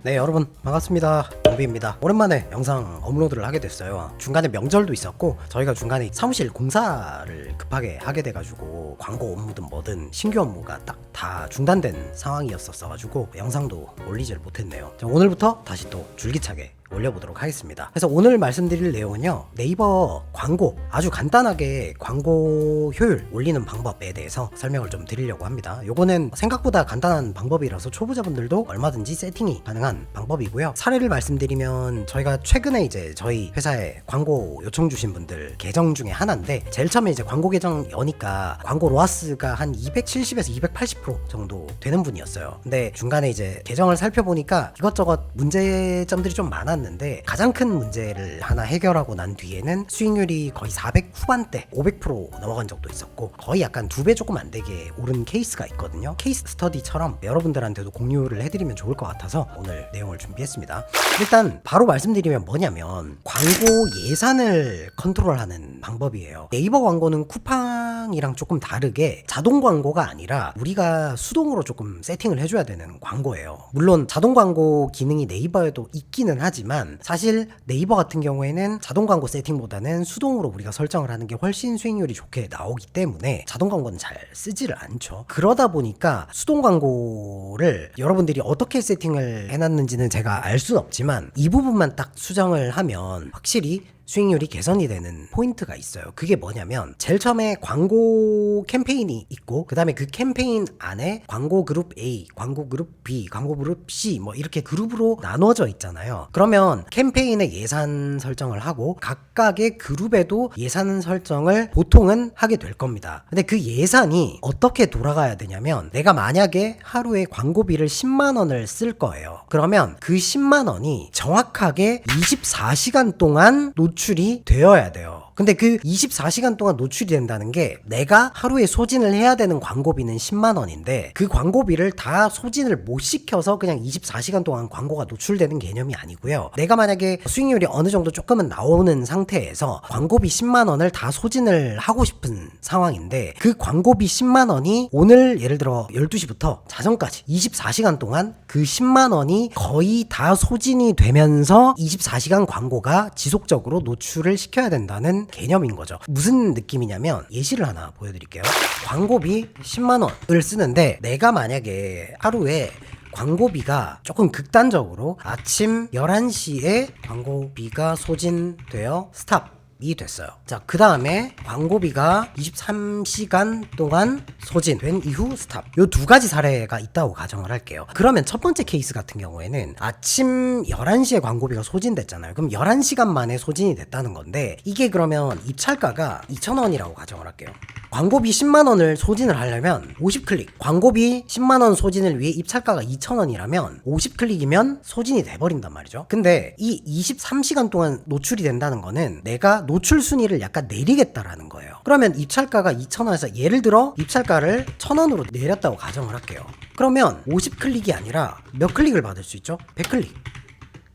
네, 여러분 반갑습니다. 동비입니다. 오랜만에 영상 업로드를 하게 됐어요. 중간에 명절도 있었고 저희가 중간에 사무실 공사를 급하게 하게 돼가지고 광고 업무든 뭐든 신규 업무가 딱 다 중단된 상황이었었어가지고 영상도 올리질 못했네요. 자, 오늘부터 다시 또 줄기차게 올려보도록 하겠습니다. 그래서 오늘 말씀드릴 내용은요, 네이버 광고, 아주 간단하게 광고 효율 올리는 방법에 대해서 설명을 좀 드리려고 합니다. 요거는 생각보다 간단한 방법이라서 초보자분들도 얼마든지 세팅이 가능한 방법이고요. 사례를 말씀드리면 저희가 최근에 이제 저희 회사에 광고 요청 주신 분들 계정 중에 하나인데, 제일 처음에 이제 광고 계정 여니까 광고 로아스가 한 270에서 280% 정도 되는 분이었어요. 근데 중간에 이제 계정을 살펴보니까 이것저것 문제점들이 좀 많았는데, 가장 큰 문제를 하나 해결하고 난 뒤에는 수익률이 거의 400 후반대 500% 넘어간 적도 있었고, 거의 약간 2배 조금 안 되게 오른 케이스가 있거든요. 케이스 스터디처럼 여러분들한테도 공유를 해드리면 좋을 것 같아서 오늘 내용을 준비했습니다. 일단 바로 말씀드리면 뭐냐면, 광고 예산을 컨트롤하는 방법이에요. 네이버 광고는 쿠팡이랑 조금 다르게 자동 광고가 아니라 우리가 수동으로 조금 세팅을 해줘야 되는 광고예요. 물론 자동 광고 기능이 네이버에도 있기는 하지만, 사실 네이버 같은 경우에는 자동 광고 세팅보다는 수동으로 우리가 설정을 하는 게 훨씬 수익률이 좋게 나오기 때문에 자동 광고는 잘 쓰지를 않죠. 그러다 보니까 수동 광고를 여러분들이 어떻게 세팅을 해놨는지는 제가 알 수는 없지만, 이 부분만 딱 수정을 하면 확실히 수익률이 개선이 되는 포인트가 있어요. 그게 뭐냐면, 제일 처음에 광고 캠페인이 있고, 그 다음에 그 캠페인 안에 광고 그룹 A, 광고 그룹 B, 광고 그룹 C 뭐 이렇게 그룹으로 나눠져 있잖아요. 그러면 캠페인의 예산 설정을 하고 각각의 그룹에도 예산 설정을 보통은 하게 될 겁니다. 근데 그 예산이 어떻게 돌아가야 되냐면, 내가 만약에 하루에 광고비를 10만 원을 쓸 거예요. 그러면 그 10만 원이 정확하게 24시간 동안 노출이 되어야 돼요. 근데 그 24시간 동안 노출이 된다는 게, 내가 하루에 소진을 해야 되는 광고비는 10만 원인데 그 광고비를 다 소진을 못 시켜서 그냥 24시간 동안 광고가 노출되는 개념이 아니고요. 내가 만약에 수익률이 어느 정도 조금은 나오는 상태에서 광고비 10만 원을 다 소진을 하고 싶은 상황인데, 그 광고비 10만 원이 오늘 예를 들어 12시부터 자정까지 24시간 동안 그 10만 원이 거의 다 소진이 되면서 24시간 광고가 지속적으로 노출을 시켜야 된다는 개념인 거죠. 무슨 느낌이냐면, 예시를 하나 보여드릴게요. 광고비 10만 원을 쓰는데, 내가 만약에 하루에 광고비가 조금 극단적으로 아침 11시에 광고비가 소진되어 스탑이 됐어요. 자, 그 다음에 광고비가 23시간 동안 소진된 이후 스탑. 요 두 가지 사례가 있다고 가정을 할게요. 그러면 첫 번째 케이스 같은 경우에는 아침 11시에 광고비가 소진됐잖아요. 그럼 11시간 만에 소진이 됐다는 건데, 이게 그러면 입찰가가 2,000원이라고 가정을 할게요. 광고비 10만 원을 소진을 하려면 50클릭, 광고비 10만 원 소진을 위해 입찰가가 2,000원이라면 50클릭이면 소진이 돼버린단 말이죠. 근데 이 23시간 동안 노출이 된다는 거는 내가 노출 순위를 약간 내리겠다라는 거예요. 그러면 입찰가가 2,000원에서 예를 들어 입찰가를 1,000원으로 내렸다고 가정을 할게요. 그러면 50클릭이 아니라 몇 클릭을 받을 수 있죠? 100클릭.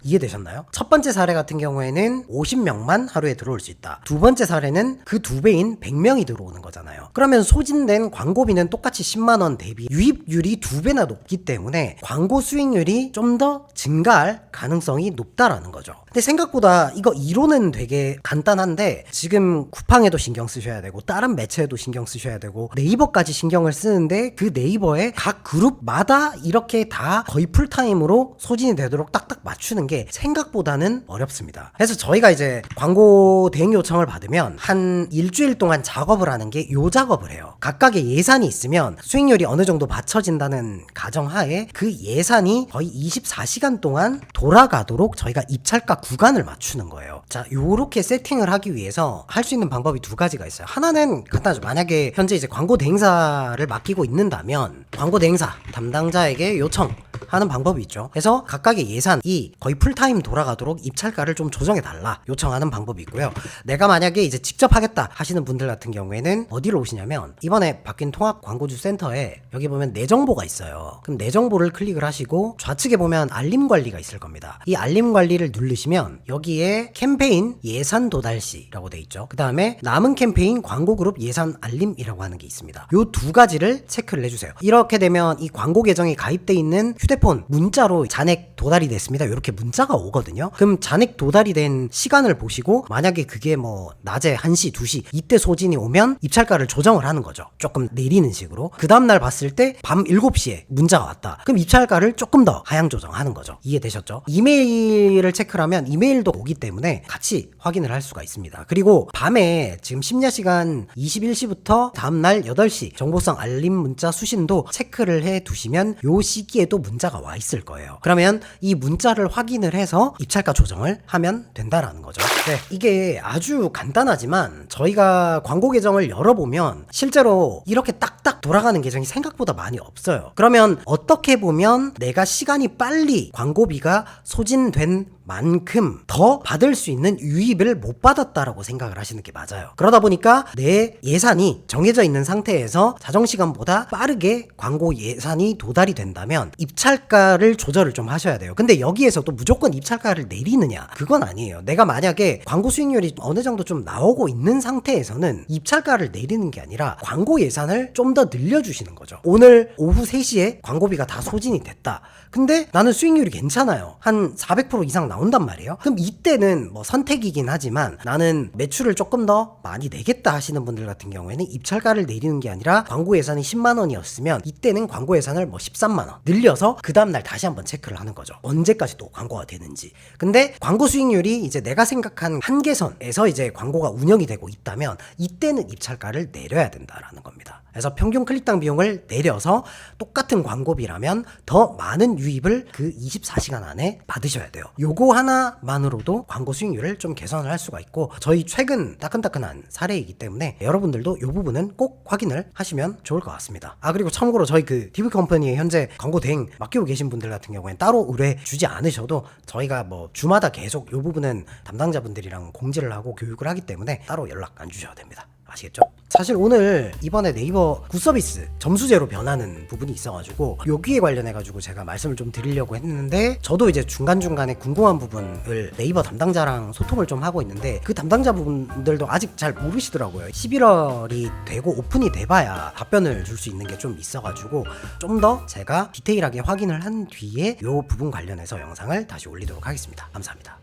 이해되셨나요? 첫 번째 사례 같은 경우에는 50명만 하루에 들어올 수 있다. 두 번째 사례는 그 2배인 100명이 들어오는 거잖아요. 그러면 소진된 광고비는 똑같이 10만 원 대비 유입률이 2배나 높기 때문에 광고 수익률이 좀 더 증가할 가능성이 높다라는 거죠. 근데 생각보다 이거 이론은 되게 간단한데, 지금 쿠팡에도 신경 쓰셔야 되고 다른 매체에도 신경 쓰셔야 되고 네이버까지 신경을 쓰는데, 그 네이버의 각 그룹마다 이렇게 다 거의 풀타임으로 소진이 되도록 딱딱 맞추는 게 생각보다는 어렵습니다. 그래서 저희가 이제 광고 대행 요청을 받으면 한 일주일 동안 작업을 하는 게 요 작업을 해요. 각각의 예산이 있으면 수익률이 어느 정도 맞춰진다는 가정하에 그 예산이 거의 24시간 동안 돌아가도록 저희가 입찰가 구간을 맞추는 거예요. 자, 요렇게 세팅을 하기 위해서 할 수 있는 방법이 두 가지가 있어요. 하나는 간단하죠. 만약에 현재 이제 광고 대행사를 맡기고 있는다면 광고 대행사 담당자에게 요청하는 방법이 있죠. 그래서 각각의 예산이 거의 풀타임 돌아가도록 입찰가를 좀 조정해 달라 요청하는 방법이 있고요. 내가 만약에 이제 직접 하겠다 하시는 분들 같은 경우에는 어디로 오시냐면 이번에 바뀐 통합 광고주 센터에 여기 보면 내 정보가 있어요. 그럼 내 정보를 클릭을 하시고 좌측에 보면 알림 관리가 있을 겁니다. 이 알림 관리를 누르시면 여기에 캠페인 예산 도달 시라고 돼 있죠. 그 다음에 남은 캠페인 광고 그룹 예산 알림이라고 하는 게 있습니다. 요 두 가지를 체크를 해주세요. 이렇게 되면 이 광고 계정이 가입돼 있는 휴대폰 문자로 잔액 도달이 됐습니다. 이렇게 문자가 오거든요. 그럼 잔액 도달이 된 시간을 보시고 만약에 그게 뭐 낮에 1시, 2시 이때 소진이 오면 입찰가를 조정을 하는 거죠. 조금 내리는 식으로. 그 다음날 봤을 때 밤 7시에 문자가 왔다. 그럼 입찰가를 조금 더 하향 조정하는 거죠. 이해되셨죠? 이메일을 체크를 하면 이메일도 오기 때문에 같이 확인을 할 수가 있습니다. 그리고 밤에 지금 심야 시간 21시부터 다음날 8시 정보성 알림 문자 수신도 체크를 해 두시면 요 시기에도 문자가 와 있을 거예요. 그러면 이 문자를 확인을 해서 입찰가 조정을 하면 된다라는 거죠. 네, 이게 아주 간단하지만 저희가 광고 계정을 열어보면 실제로 이렇게 딱딱 돌아가는 계정이 생각보다 많이 없어요. 그러면 어떻게 보면 내가 시간이 빨리 광고비가 소진된 만큼 더 받을 수 있는 유입을 못 받았다라고 생각을 하시는 게 맞아요. 그러다 보니까 내 예산이 정해져 있는 상태에서 자정시간보다 빠르게 광고 예산이 도달이 된다면 입찰가를 조절을 좀 하셔야 돼요. 근데 여기에서도 무조건 입찰가를 내리느냐? 그건 아니에요. 내가 만약에 광고 수익률이 어느 정도 좀 나오고 있는 상태에서는 입찰가를 내리는 게 아니라 광고 예산을 좀 더 늘려주시는 거죠. 오늘 오후 3시에 광고비가 다 소진이 됐다. 근데 나는 수익률이 괜찮아요. 한 400% 이상 나온단 말이에요. 그럼 이때는 뭐 선택이긴 하지만 나는 매출을 조금 더 많이 내겠다 하시는 분들 같은 경우에는 입찰가를 내리는 게 아니라 광고 예산이 10만 원이었으면 이때는 광고 예산을 뭐 13만 원 늘려서 그 다음날 다시 한번 체크를 하는 거죠. 언제까지 또 광고가 되는지. 근데 광고 수익률이 이제 내가 생각한 한계선에서 이제 광고가 운영이 되고 있다면 이때는 입찰가를 내려야 된다라는 겁니다. 그래서 평균 클릭당 비용을 내려서 똑같은 광고비라면 더 많은 유입을 그 24시간 안에 받으셔야 돼요. 요거 하나만으로도 광고 수익률을 좀 개선을 할 수가 있고 저희 최근 따끈따끈한 사례이기 때문에 여러분들도 요 부분은 꼭 확인을 하시면 좋을 것 같습니다. 그리고 참고로 저희 그 TV 컴퍼니에 현재 광고 대행 맡기고 계신 분들 같은 경우에는 따로 의뢰 주지 않으셔도 저희가 뭐 주마다 계속 요 부분은 담당자분들이랑 공지를 하고 교육을 하기 때문에 따로 연락 안 주셔도 됩니다. 아시겠죠? 사실 오늘 이번에 네이버 굿서비스 점수제로 변하는 부분이 있어가지고 여기에 관련해가지고 제가 말씀을 좀 드리려고 했는데 저도 이제 중간중간에 궁금한 부분을 네이버 담당자랑 소통을 좀 하고 있는데 그 담당자분들도 아직 잘 모르시더라고요. 11월이 되고 오픈이 돼봐야 답변을 줄 수 있는 게 좀 있어가지고 좀 더 제가 디테일하게 확인을 한 뒤에 이 부분 관련해서 영상을 다시 올리도록 하겠습니다. 감사합니다.